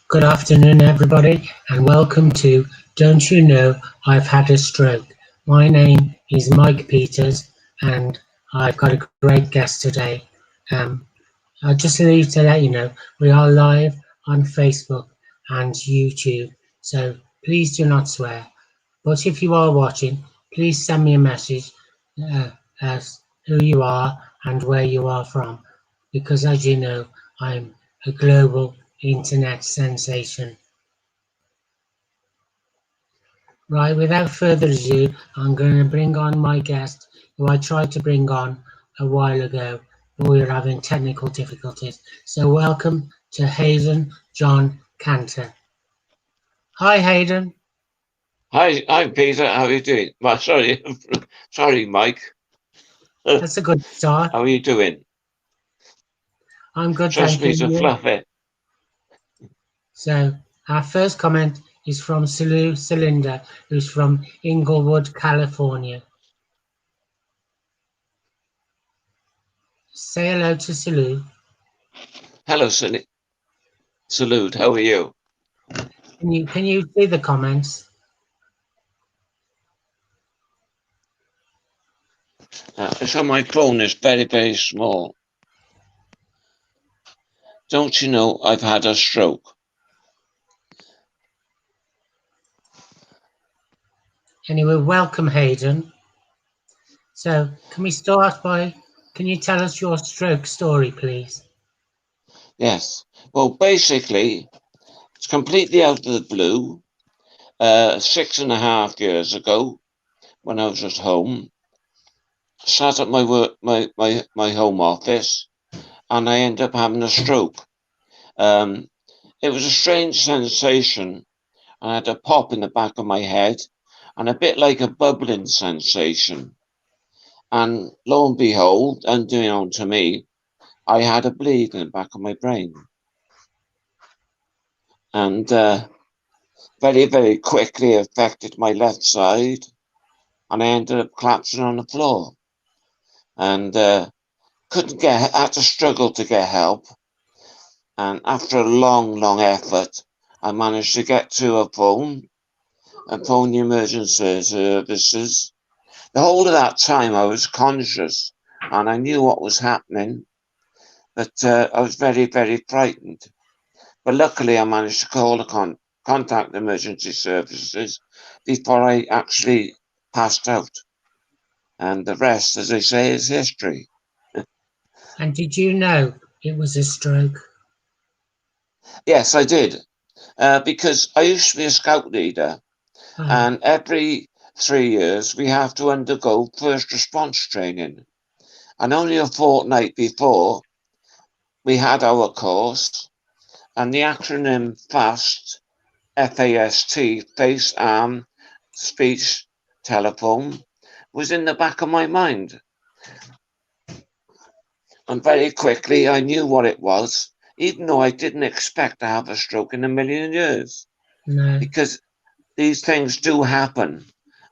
Good afternoon, everybody, and welcome to Don't You Know I've Had a Stroke? My name is Mike Peters, and I've got a great guest today. I'll just leave to let you know we are live on Facebook and YouTube, so please do not swear. But if you are watching, please send me a message as who you are and where you are from, because as you know, I'm a global internet sensation. Right, without further ado, I'm going to bring on my guest, who I tried to bring on a while ago, but we were having technical difficulties. So welcome to Haydn John Canter. Hi, Haydn. Hi, Peter. How are you doing? Well, sorry, Mike. That's a good start. How are you doing? I'm good, Trust thank me to you. fluff it. So our first comment is from Sulu Cylinder, who's from Inglewood, California. Say hello to Sulu. Hello, Salute. How are you? Can you see the comments? So my phone is very small. Don't you know I've had a stroke? Anyway, welcome, Haydn. So, can we start by, can you tell us your stroke story, please? Yes. Well, basically, it's completely out of the blue. 6.5 years ago, when I was at home, sat at my home office, and I ended up having a stroke. It was a strange sensation. I had a pop in the back of my head and a bit like a bubbling sensation. And lo and behold, unbeknown to me, I had a bleed in the back of my brain. And very quickly affected my left side. And I ended up collapsing on the floor. And had to struggle to get help. And after a long effort, I managed to get to a phone and phone the emergency services. The whole of that time I was conscious and I knew what was happening, but I was very frightened. But luckily I managed to call the contact emergency services before I actually passed out. And the rest, as they say, is history. And did you know it was a stroke? Yes, I did. Because I used to be a scout leader, and every 3 years we have to undergo first response training. And only a fortnight before, we had our course, and the acronym FAST, F-A-S-T, face, arm, speech, telephone, was in the back of my mind. And very quickly I knew what it was, even though I didn't expect to have a stroke in a million years. No. Because these things do happen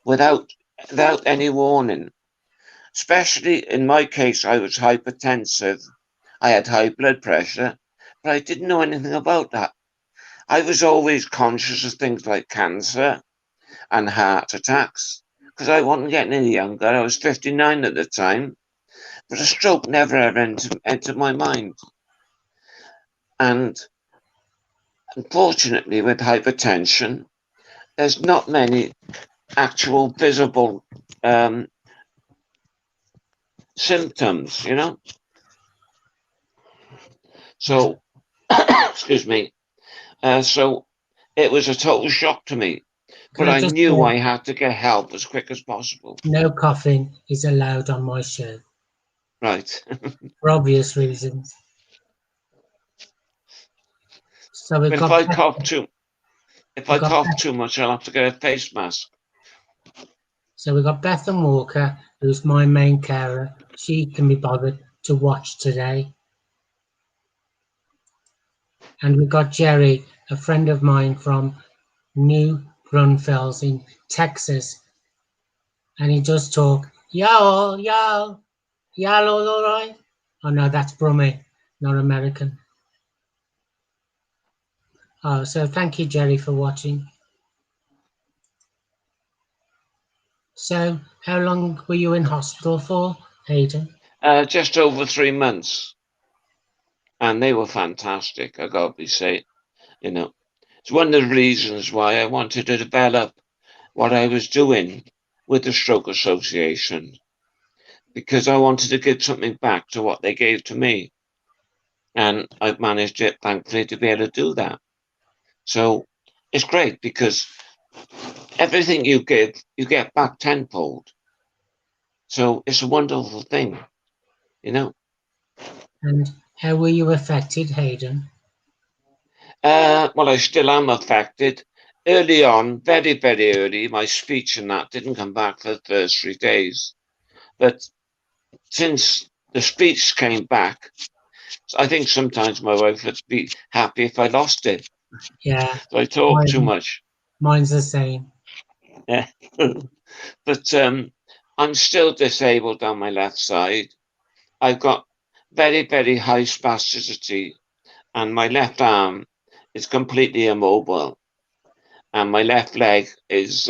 without any warning. Especially in my case, I was hypertensive. I had high blood pressure, but I didn't know anything about that. I was always conscious of things like cancer and heart attacks because I wasn't getting any younger. I was 59 at the time, but a stroke never ever entered my mind. And unfortunately, with hypertension, there's not many actual visible symptoms, you know? So, excuse me. So it was a total shock to me, Can but I I just knew say, I had to get help as quick as possible. no coughing is allowed on my show Right. for obvious reasons. So we've But got if we've I got cough too much, I'll have to get a face mask. so we've got Bethan Walker, who's my main carer. She can be bothered to watch today. And we've got Jerry, a friend of mine from New Braunfels in Texas, and he does talk. Y'all, all right? Oh no, that's Brummie, not American. Oh, so thank you, Jerry, for watching. So, how long were you in hospital for, Haydn? Just over 3 months, and they were fantastic. I got to be say, you know, it's one of the reasons why I wanted to develop what I was doing with the Stroke Association, because I wanted to give something back to what they gave to me, and I've managed it, thankfully, to be able to do that. So it's great because everything you give, you get back tenfold. So it's a wonderful thing, you know. And how were you affected, Haydn? Well, I still am affected. Early on, very, very early, my speech and that didn't come back for the first 3 days. But since the speech came back, I think sometimes my wife would be happy if I lost it. Yeah, So I talk too mine, much. mine's the same. Yeah. But I'm still disabled on my left side. I've got very, very high spasticity, and my left arm is completely immobile, and my left leg is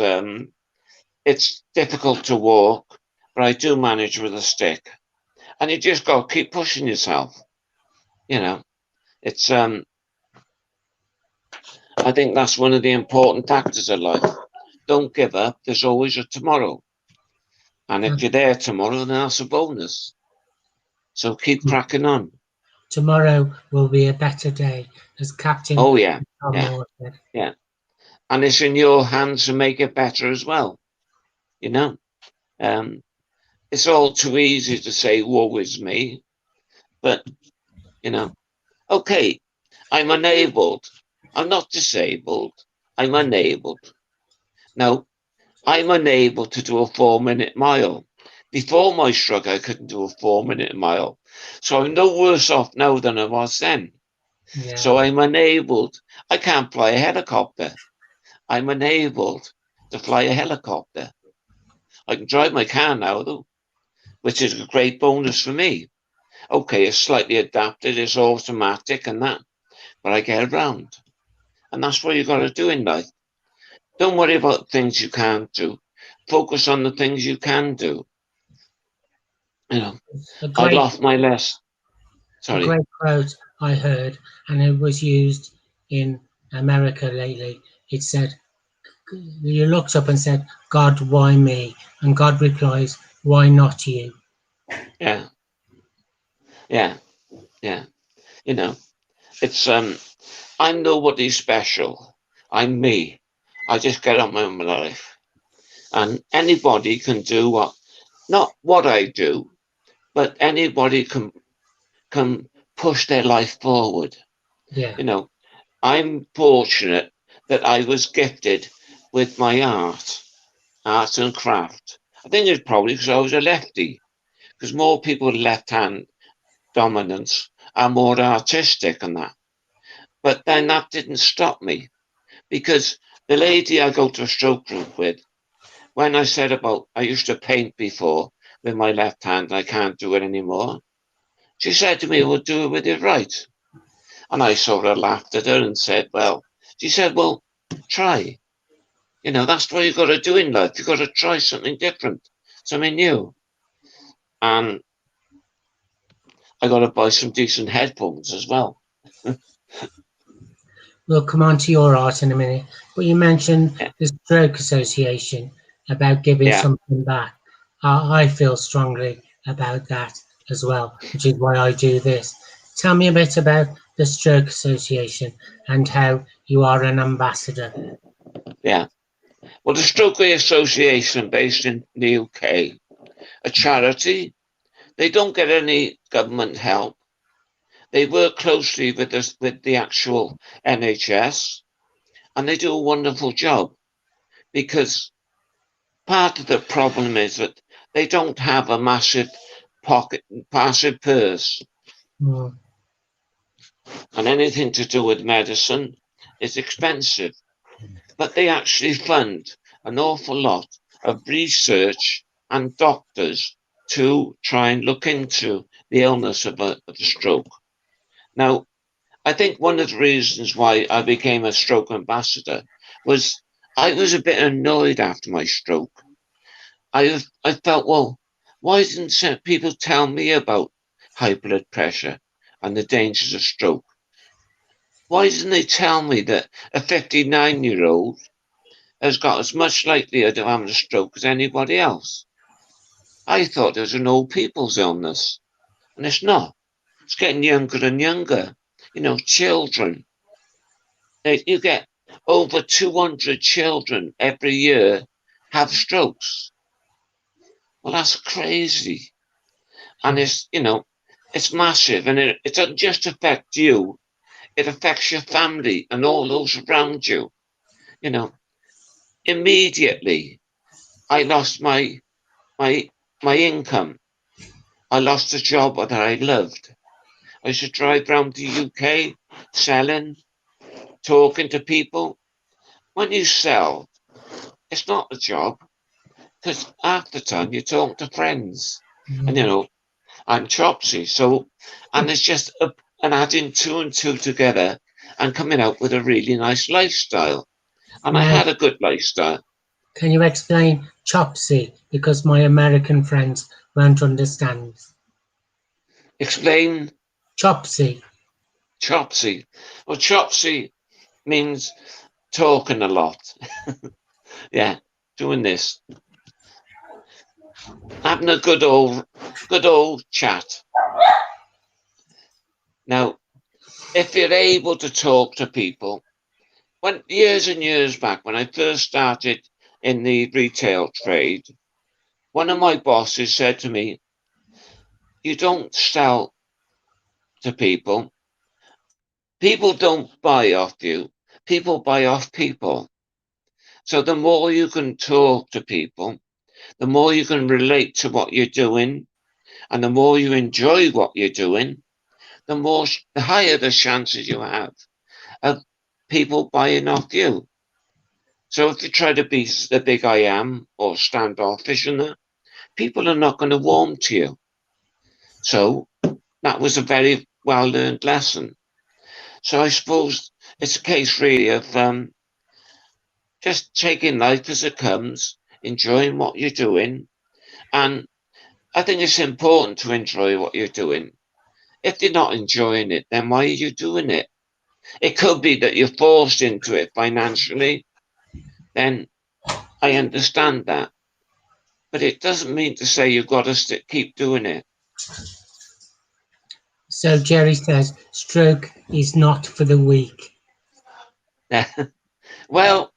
it's difficult to walk, but I do manage with a stick. And you just got to keep pushing yourself. You know, it's I think that's one of the important factors of life. Don't give up. There's always a tomorrow, and if you're there tomorrow, then that's a bonus. So keep cracking on. Tomorrow will be a better day, as Captain Oh yeah, Tom yeah, Moore said. yeah. And it's in your hands to make it better as well. You know, um, it's all too easy to say woe is me, but you know, okay, I'm enabled. I'm not disabled. I'm enabled. Now, I'm unable to do a 4 minute mile. Before my stroke, I couldn't do a 4 minute mile. So I'm no worse off now than I was then. Yeah, So I'm enabled. I can't fly a helicopter. I'm enabled to fly a helicopter. I can drive my car now, though, which is a great bonus for me. Okay, it's slightly adapted, it's automatic and that, but I get around. And that's what you got to do in life. Don't worry about things you can't do. Focus on the things you can do. You know, a I great, lost my less. a Sorry. great quote I heard, and it was used in America lately. It said, "You looked up and said, 'God, why me?' And God replies, 'Why not you?'" Yeah, yeah, yeah. You know, it's I'm nobody special. I'm me. I just get on with my life, and anybody can do what not what I do, but anybody can push their life forward. Yeah, You know, I'm fortunate that I was gifted with my art and craft. I think it's probably because I was a lefty, because more people with left hand dominance are more artistic and that. But then that didn't stop me because the lady I go to a stroke group with, when I said about I used to paint before with my left hand, I can't do it anymore. She said to me, "Well, do it with your right." And I sort of laughed at her and said, "Well," she said, "Well, try. You know, that's what you've got to do in life. You've got to try something different, something new." And I got to buy some decent headphones as well. we'll come on to your art in a minute. But you mentioned Yeah, the Stroke Association about giving yeah, something back. I feel strongly about that as well, which is why I do this. Tell me a bit about the Stroke Association and how you are an ambassador. yeah. Well, the Stroke Association, based in the UK, a charity. They don't get any government help. They work closely with with the actual NHS, and they do a wonderful job because part of the problem is that they don't have a massive purse, Mm, and anything to do with medicine is expensive. But they actually fund an awful lot of research and doctors to try and look into the illness of a stroke. Now, I think one of the reasons why I became a stroke ambassador was I was a bit annoyed after my stroke. I felt, well, why didn't people tell me about high blood pressure and the dangers of stroke? Why didn't they tell me that a 59-year-old has got as much likelihood of having a stroke as anybody else? I thought it was an old people's illness, and it's not. It's getting younger and younger. Children. You get over 200 children every year have strokes. Well, that's crazy. And it's massive. And it doesn't just affect you, it affects your family and all those around you. Immediately, I lost my income. I lost a job that I loved. I used to drive around the UK selling, talking to people. When you sell, it's not a job, because half the time you talk to friends. And I'm Chopsy, and it's just an adding two and two together and coming out with a really nice lifestyle. And I Now, had a good lifestyle. can you explain Chopsy? Because my American friends won't understand. Explain Chopsy. Chopsy. Well, Chopsy means talking a lot. Yeah, doing this. Having a good old chat. Now, if you're able to talk to people, when years and years back, when I first started in the retail trade, one of my bosses said to me, "You don't sell to people. People don't buy off you. People buy off people. So the more you can talk to people, the more you can relate to what you're doing, and the more you enjoy what you're doing, the higher the chances you have of people buying off you. So if you try to be the big I am or standoffish and that, people are not going to warm to you." So that was a very well learned lesson. So I suppose it's a case really of just taking life as it comes, enjoying what you're doing. And I think it's important to enjoy what you're doing. If you're not enjoying it, then why are you doing it? It could be that you're forced into it financially, then I understand that. But it doesn't mean to say you've got to keep doing it. So Jerry says stroke is not for the weak. Well,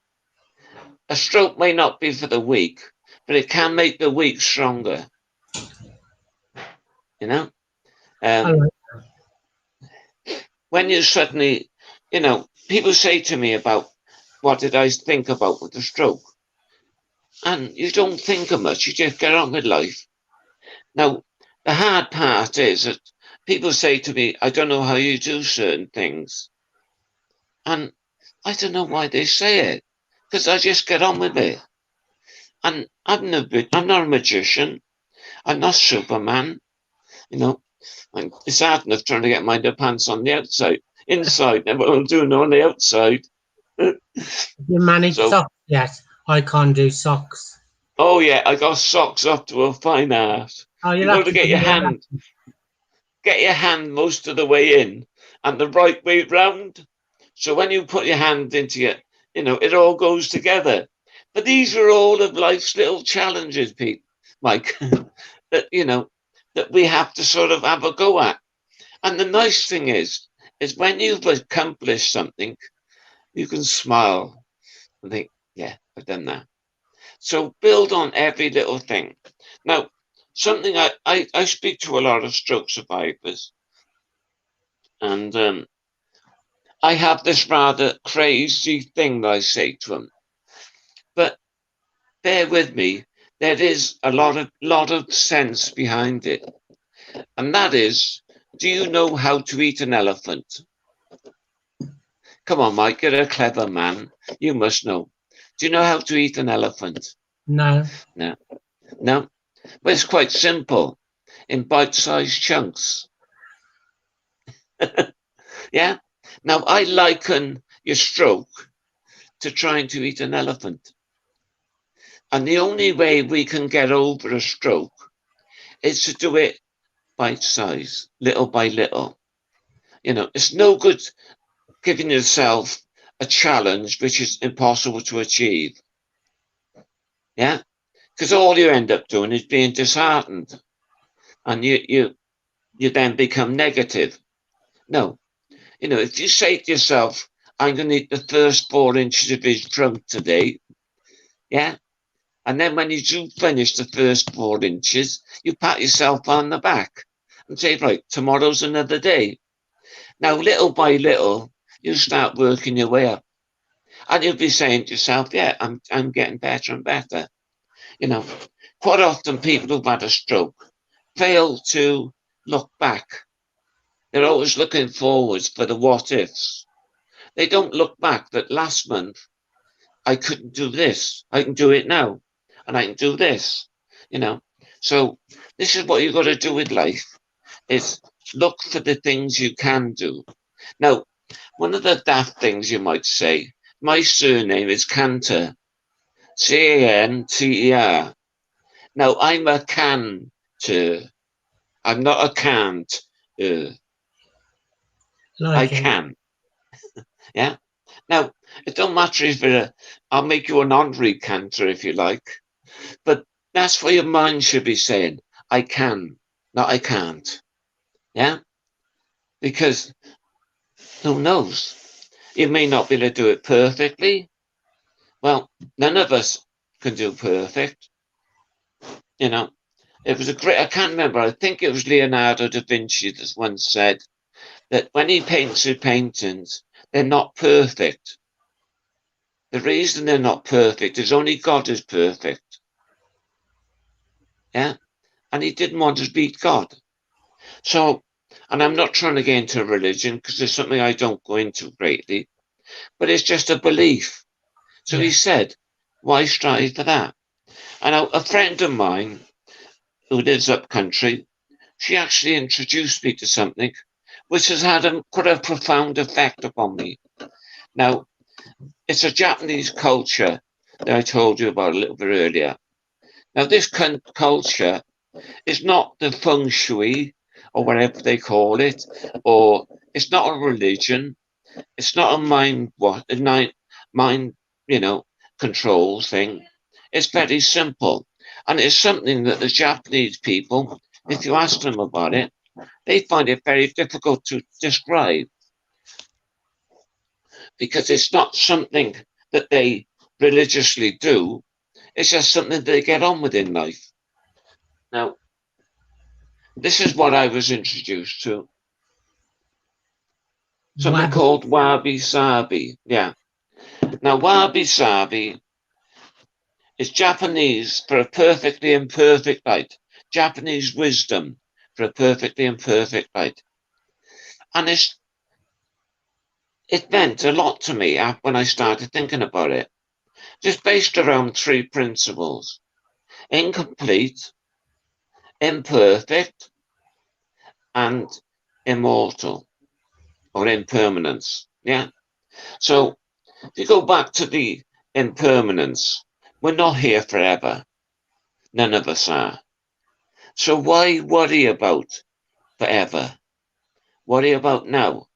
a stroke may not be for the weak, but it can make the weak stronger. You know, I um, like when you suddenly, people say to me about what did I think about with the stroke, and you don't think of much. You just get on with life. Now, the hard part is that people say to me, "I don't know how you do certain things," and I don't know why they say it, because I just get on with it. And I'm not a magician. I'm not Superman. You know, it's hard enough trying to get my underpants on the outside. Inside, never will do no on the outside. you manage So, socks yet? I can't do socks. oh yeah, I got socks up to a fine art. Oh, You you'll got have to to give me a lesson. get your hand most of the way in and the right way round. So when you put your hand into it all goes together. But these are all of life's little challenges, Pete, Mike, that that we have to sort of have a go at. And the nice thing is when you've accomplished something, you can smile and think, yeah, I've done that. So build on every little thing. Now, something I speak to a lot of stroke survivors, and I have this rather crazy thing that I say to them. But bear with me, there is a lot of sense behind it. And that is, do you know how to eat an elephant? Come on, Mike, you're a clever man. You must know. Do you know how to eat an elephant? No. No. No? Well, it's quite simple. In bite-sized chunks. Yeah? Now, I liken your stroke to trying to eat an elephant. And the only way we can get over a stroke is to do it bite size, little by little. It's no good giving yourself a challenge which is impossible to achieve. Yeah? Because all you end up doing is being disheartened. And you then become negative. No. If you say to yourself, I'm going to eat the first 4 inches of his trunk today, yeah? And then when you do finish the first 4 inches, you pat yourself on the back and say, right, tomorrow's another day. Now, little by little, you start working your way up. And you'll be saying to yourself, yeah, I'm getting better and better. Quite often people who've had a stroke fail to look back. They're always looking forwards for the what ifs. They don't look back that last month I couldn't do this. I can do it now. And I can do this. So this is what you've got to do with life, is look for the things you can do. Now, one of the daft things you might say, my surname is Canter, Canter. Now, I'm a canter. I'm not a can't. I Like it. can. Yeah. Now, it don't matter if I'll make you an honorary canter if you like, but that's what your mind should be saying. I can, not I can't. Yeah. Because who knows? You may not be able to do it perfectly. Well, none of us can do perfect. It was a great, I can't remember, I think it was Leonardo da Vinci that once said that when he paints his paintings, they're not perfect. The reason they're not perfect is only God is perfect. Yeah. And he didn't want to beat God. So, and I'm not trying to get into religion because there's something I don't go into greatly, but it's just a belief. So Yeah. he said, why strive for that? And a friend of mine who lives up country, she actually introduced me to something which has had quite a profound effect upon me. Now, it's a Japanese culture that I told you about a little bit earlier. Now, this culture is not the feng shui or whatever they call it, or it's not a religion. It's not a mind, control thing. It's very simple. And it's something that the Japanese people, if you ask them about it, they find it very difficult to describe because it's not something that they religiously do. It's just something they get on with in life. Now, this is what I was introduced to. Something Wabi. called wabi sabi. Yeah. Now, wabi sabi is Japanese for a perfectly imperfect light. Japanese wisdom for a perfectly imperfect light. And it meant a lot to me when I started thinking about it. Just based around three principles: incomplete, imperfect, and immortal or impermanence. Yeah. So if you go back to the impermanence, we're not here forever. None of us are. So why worry about forever? Worry about now.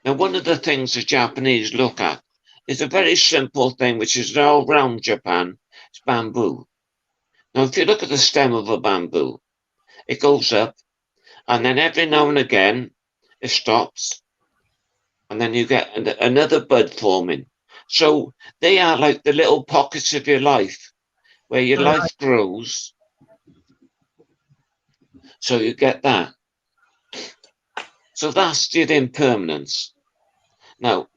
Now, one of the things the Japanese look at is a very simple thing which is all around Japan. It's bamboo. Now, if you look at the stem of a bamboo, it goes up, and then every now and again it stops, and then you get another bud forming. So they are like the little pockets of your life where your All right. life grows. So you get that. So that's the impermanence. Now,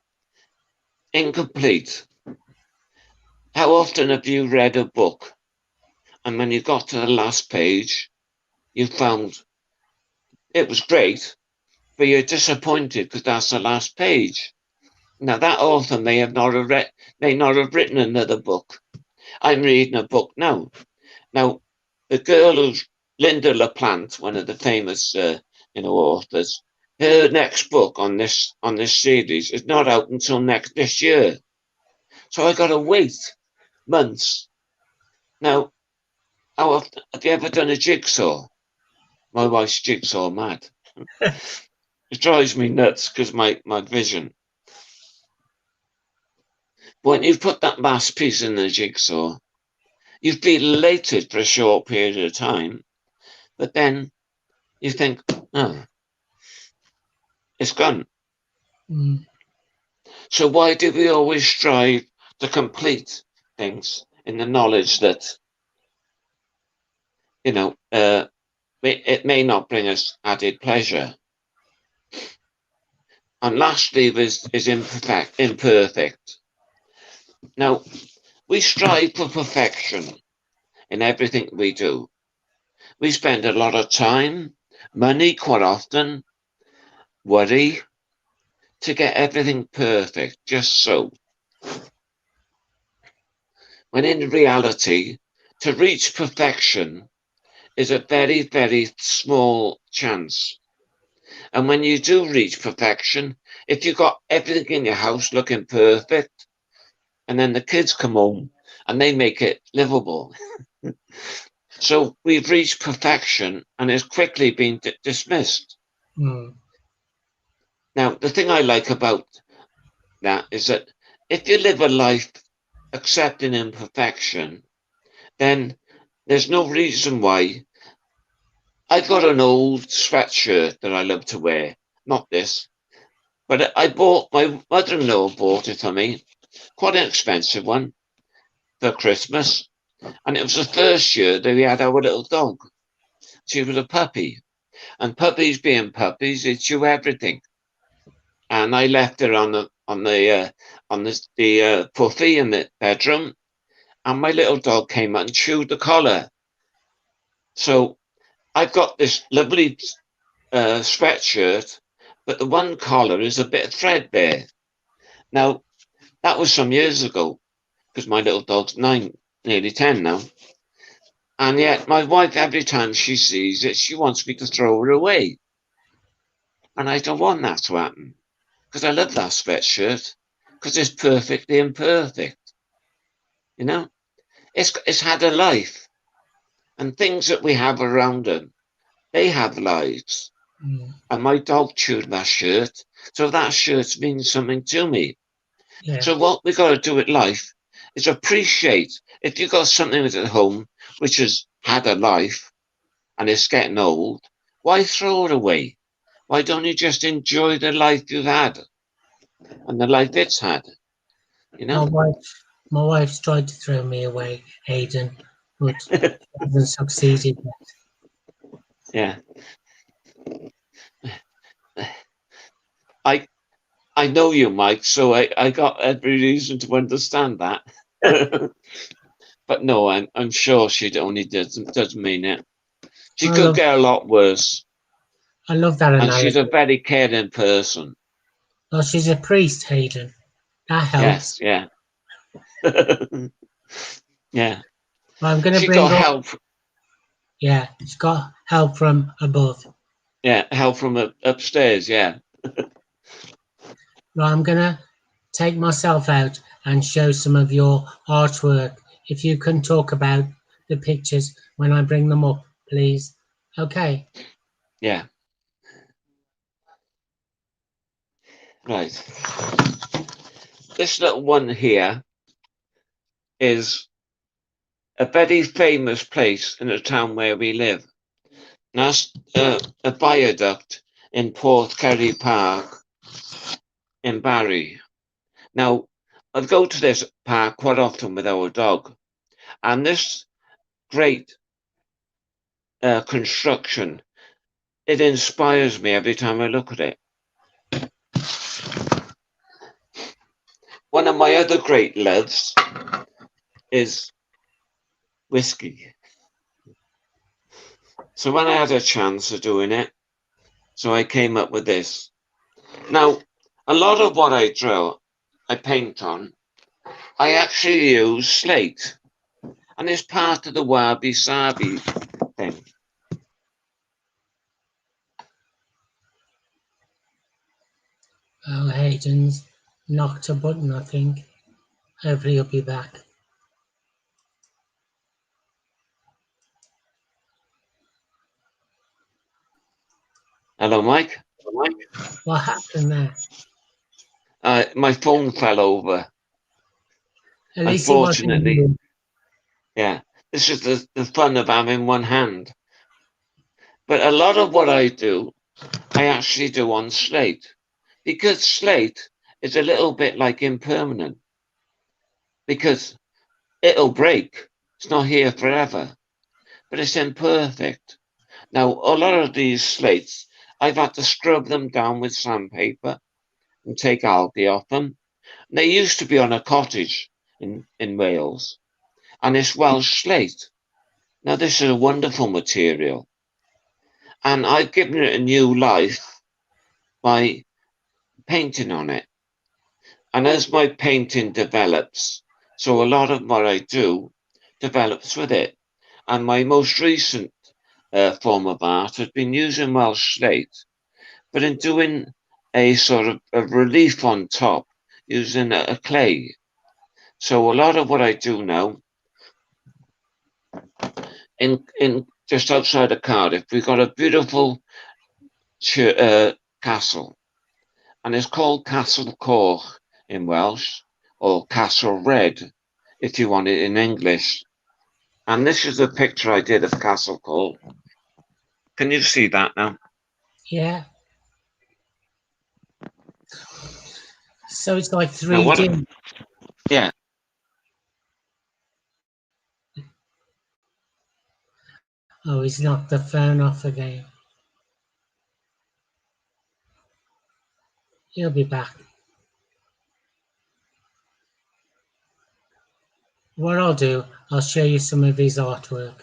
incomplete. How often have you read a book and when you got to the last page, you found it was great, but you're disappointed because that's the last page? Now, that author may not have written another book. I'm reading a book now. Now, the girl who's Linda LaPlante, one of the famous, authors, her next book on this series is not out until this year. So I got to wait months. Now, have you ever done a jigsaw? My wife's jigsaw mad. It drives me nuts because my vision. When you put that last piece in the jigsaw, you feel elated for a short period of time, but then you think, oh, it's gone. Mm. So why do we always strive to complete things in the knowledge that, it may not bring us added pleasure? And lastly is imperfect. Now, we strive for perfection in everything we do. We spend a lot of time, money quite often, worry to get everything perfect, just so. When in reality, to reach perfection is a very, very small chance. And when you do reach perfection, if you've got everything in your house looking perfect, and then the kids come home and they make it livable. So we've reached perfection and it's quickly been dismissed. Mm. Now, the thing I like about that is that if you live a life accepting imperfection, then there's no reason why. I've got an old sweatshirt that I love to wear, not this, but my mother-in-law bought it for me, quite an expensive one for Christmas. And it was the first year that we had our little dog. She was a puppy. And puppies being puppies, they chew everything. And I left her on the puffy in the bedroom, and my little dog came out and chewed the collar. So I've got this lovely sweatshirt, but the one collar is a bit threadbare. Now that was some years ago, because my little dog's 9, nearly 10 now. And yet my wife, every time she sees it, she wants me to throw her away. And I don't want that to happen, because I love that sweatshirt, because it's perfectly imperfect. You know, it's had a life, and things that we have around them, they have lives. Mm. And my dog chewed that shirt, so that shirt means something to me. Yeah. So what we got to do with life is appreciate. If you got something at home which has had a life and it's getting old, why throw it away? Why don't you just enjoy the life you've had and the life it's had? You My know? wife, my wife's tried to throw me away, Haydn, but hasn't succeeded yet. Yeah. I I know you, Mike, so I got every reason to understand that. But no, I'm sure she only does mean it. She I could love, get a lot worse, I love that and she's a analogy. very caring person. Well, she's a priest, Haydn. That Yes, helps. yeah. Yeah. Well, I'm going to She bring got up, help. yeah, she's got help from above. Yeah, help from upstairs. Yeah. Well, I'm going to take myself out and show some of your artwork. If you can talk about the pictures when I bring them up, please. Okay. Yeah. Right. This little one here is a very famous place in the town where we live. That's a viaduct in Portkerry Park in Barry. Now, I go to this park quite often with our dog, and this great construction, it inspires me every time I look at it. One of my other great loves is whiskey. So when I had a chance of doing it, so I came up with this. Now, a lot of what I draw, I paint on, I actually use slate, and it's part of the wabi sabi thing. Oh, Haydn's knocked a button, I think. Hopefully he'll be back. Hello, Mike. What happened there? My phone fell over. At least it wasn't Unfortunately, you. yeah. This is the fun of having one hand. But a lot of what I do, I actually do on slate. Because slate is a little bit like impermanent. Because it'll break. It's not here forever. But it's imperfect. Now, a lot of these slates, I've had to scrub them down with sandpaper and take algae off them. They used to be on a cottage in Wales, and it's Welsh slate. Now, this is a wonderful material, and I've given it a new life by painting on it. And as my painting develops, so a lot of what I do develops with it. And my most recent form of art has been using Welsh slate, but in doing a sort of a relief on top using a clay. So a lot of what I do now in just outside of Cardiff, we've got a beautiful castle, and it's called Castle Coch in Welsh, or Castle Red, if you want it in English. And this is a picture I did of Castle Coch. Can you see that now? Yeah. So it's like Now what? 3D. Yeah. Oh, he's knocked the phone off again. He'll be back. What I'll do, I'll show you some of his artwork.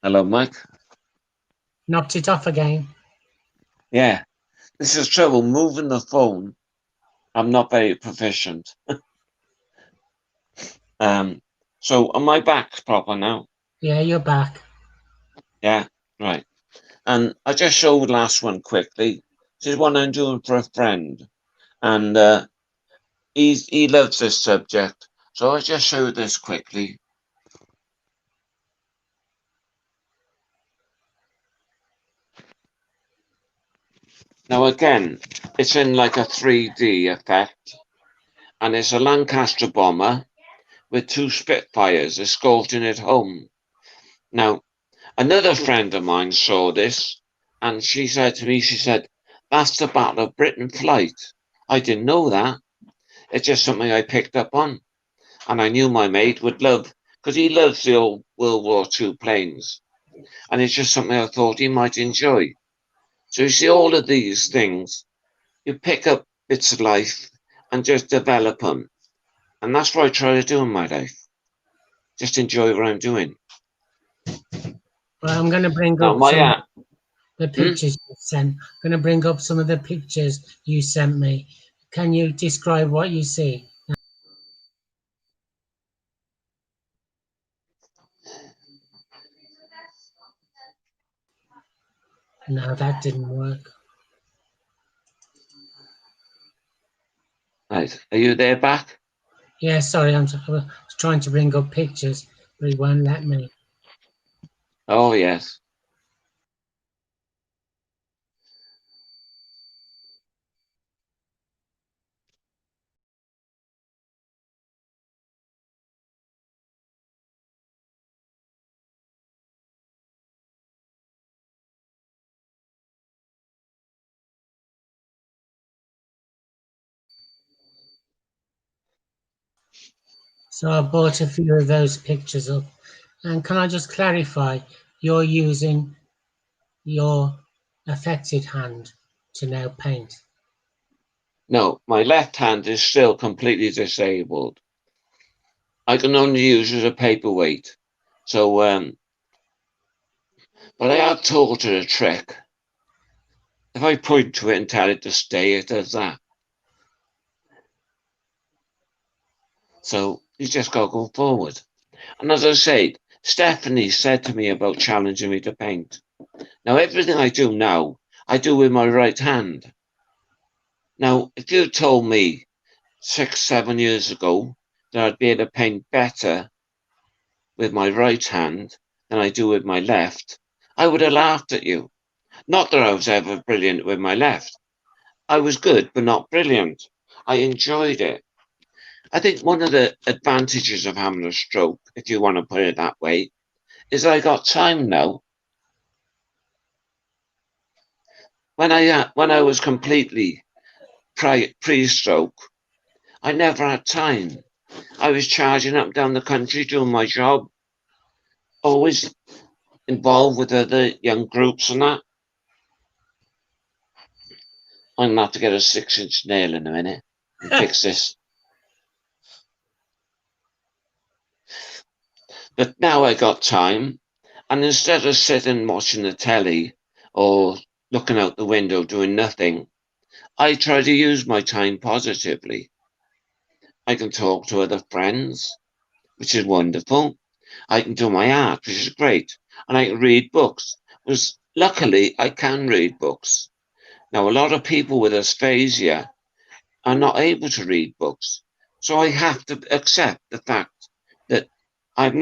Hello, Mike. Knocked it off again. Yeah. This is trouble moving the phone. I'm not very proficient. So am I back proper now? Yeah, you're back. Yeah, right. And I just showed last one quickly. This is one I'm doing for a friend, and he loves this subject. So I just showed this quickly. Now again, it's in like a 3D effect, and it's a Lancaster bomber with two Spitfires escorting it home. Now, another friend of mine saw this, and she said to me, she said, "That's the Battle of Britain flight." I didn't know that. It's just something I picked up on. And I knew my mate would love, because he loves the old World War II planes. And it's just something I thought he might enjoy. So you see, all of these things, you pick up bits of life and just develop them. And that's what I try to do in my life. Just enjoy what I'm doing. Well, I'm going to bring Now, up my some of app, the pictures you sent. I'm going to bring up some of the pictures you sent me. Can you describe what you see? No, that didn't work. right, are you there back? Yeah, sorry, I was trying to bring up pictures, but it won't let me. Oh, yes. So I brought a few of those pictures up. And can I just clarify, you're using your affected hand to now paint? No, my left hand is still completely disabled. I can only use it as a paperweight. So, but I have taught her a trick. If I point to it and tell it to stay, it does that. So you just got to go forward. And as I say, Stephanie said to me about challenging me to paint. Now, everything I do now, I do with my right hand. Now, if you told me 6, 7 years ago that I'd be able to paint better with my right hand than I do with my left, I would have laughed at you. Not that I was ever brilliant with my left. I was good, but not brilliant. I enjoyed it. I think one of the advantages of having a stroke, if you want to put it that way, is I got time now. When I was completely pre-stroke, I never had time. I was charging up and down the country doing my job, always involved with other young groups and that. I'm going to have to get a 6-inch nail in a minute and fix this. But now I got time, and instead of sitting watching the telly or looking out the window doing nothing, I try to use my time positively. I can talk to other friends, which is wonderful. I can do my art, which is great. And I can read books. Because luckily, I can read books. Now, a lot of people with dysphasia are not able to read books. So I have to accept the fact that I'm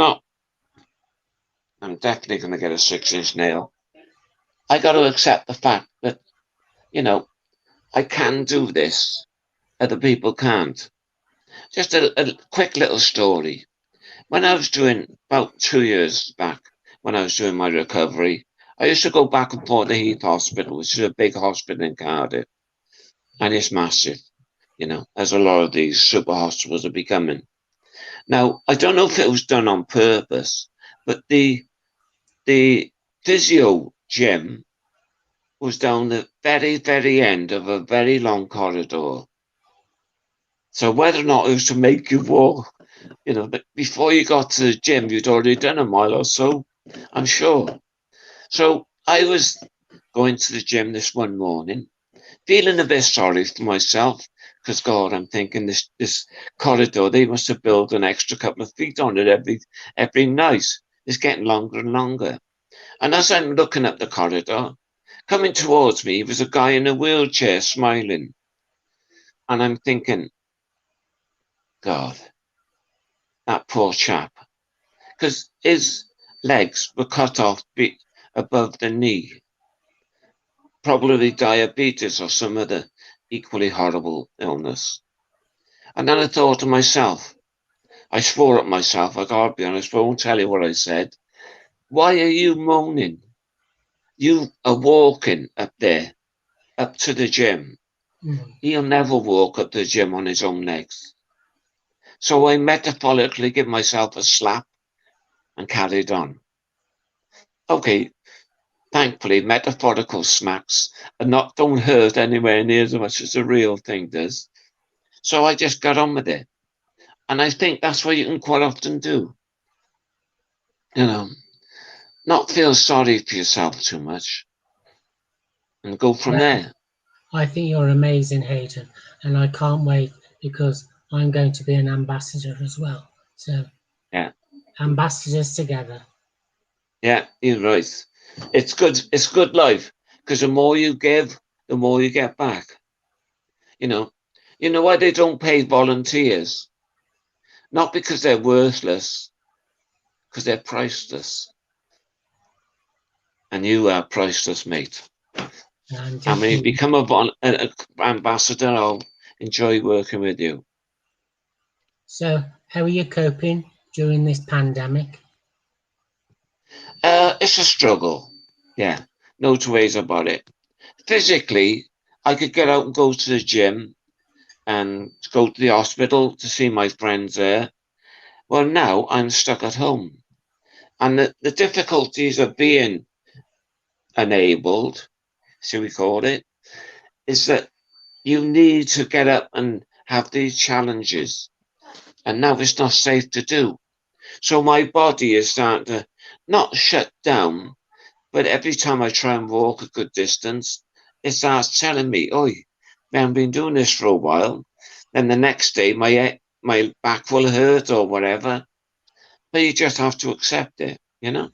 definitely going to get a 6-inch nail. I got to accept the fact that, I can do this. Other people can't. Just a quick little story. When I was doing, about 2 years back, when I was doing my recovery, I used to go back and forth to Heath Hospital, which is a big hospital in Cardiff. And it's massive, as a lot of these super hospitals are becoming. Now, I don't know if it was done on purpose, but the physio gym was down the very, very end of a very long corridor. So whether or not it was to make you walk, before you got to the gym, you'd already done a mile or so, I'm sure. So I was going to the gym this one morning, feeling a bit sorry for myself, because God, I'm thinking this corridor, they must have built an extra couple of feet on it every night. It's getting longer and longer. And as I'm looking up the corridor, coming towards me was a guy in a wheelchair smiling. And I'm thinking, God, that poor chap. Because his legs were cut off above the knee. Probably diabetes or some other equally horrible illness. And then I thought to myself, I swore at myself, I gotta be honest, but I won't tell you what I said. Why are you moaning? You are walking up there, up to the gym. He'll never walk up to the gym on his own legs. So I metaphorically give myself a slap and carried on. Okay, thankfully, metaphorical smacks don't hurt anywhere near as much as the real thing does. So I just got on with it. And I think that's what you can quite often do. Not feel sorry for yourself too much and go from there. I think you're amazing, Haydn, and I can't wait because I'm going to be an ambassador as well. So, yeah, ambassadors together. Yeah, you're right. It's good. It's good life because the more you give, the more you get back. You know why they don't pay volunteers? Not because they're worthless, because they're priceless. And you are priceless, mate. And when you become an ambassador, I'll enjoy working with you. So, how are you coping during this pandemic? It's a struggle. Yeah, no two ways about it. Physically, I could get out and go to the gym and go to the hospital to see my friends there. Well, now I'm stuck at home. And the difficulties of being enabled, shall we call it, is that you need to get up and have these challenges. And now it's not safe to do. So my body is starting to not shut down, but every time I try and walk a good distance, it starts telling me, "Oh, I've been doing this for a while." Then the next day, my back will hurt or whatever. but you just have to accept it, you know,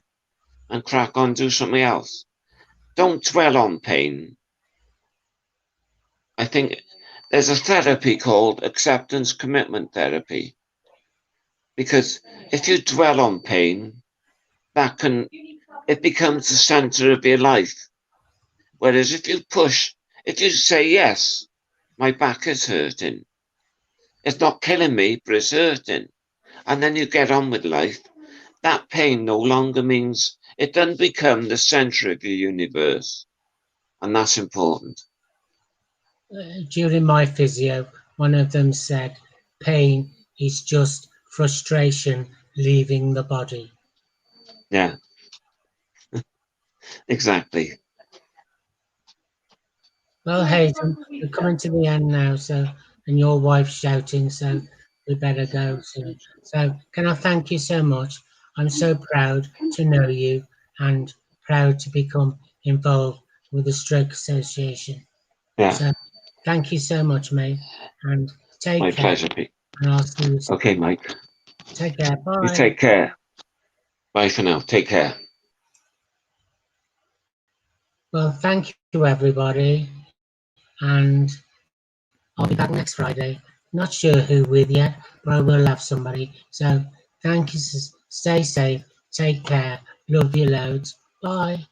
and crack on, do something else. Don't dwell on pain. I think there's a therapy called acceptance commitment therapy, because if you dwell on pain, it becomes the center of your life. Whereas if you say, yes, my back is hurting, it's not killing me, but it's hurting, and then you get on with life, that pain no longer means, it doesn't become the center of your universe. And that's important. During my physio, one of them said, pain is just frustration leaving the body. Yeah, exactly. Well, Haydn, we're coming to the end now, and your wife's shouting, so we better go soon. So, can I thank you so much? I'm so proud to know you and proud to become involved with the Stroke Association. Yeah. So, thank you so much, mate, and take My care. pleasure, Pete. And I'll see you soon. Okay, Mike. Take care. Bye. You take care. Bye for now. Take care. Well, thank you, everybody, and I'll be back next Friday. Not sure who with yet, but I will have somebody. So thank you. Stay safe. Take care. Love you loads. Bye.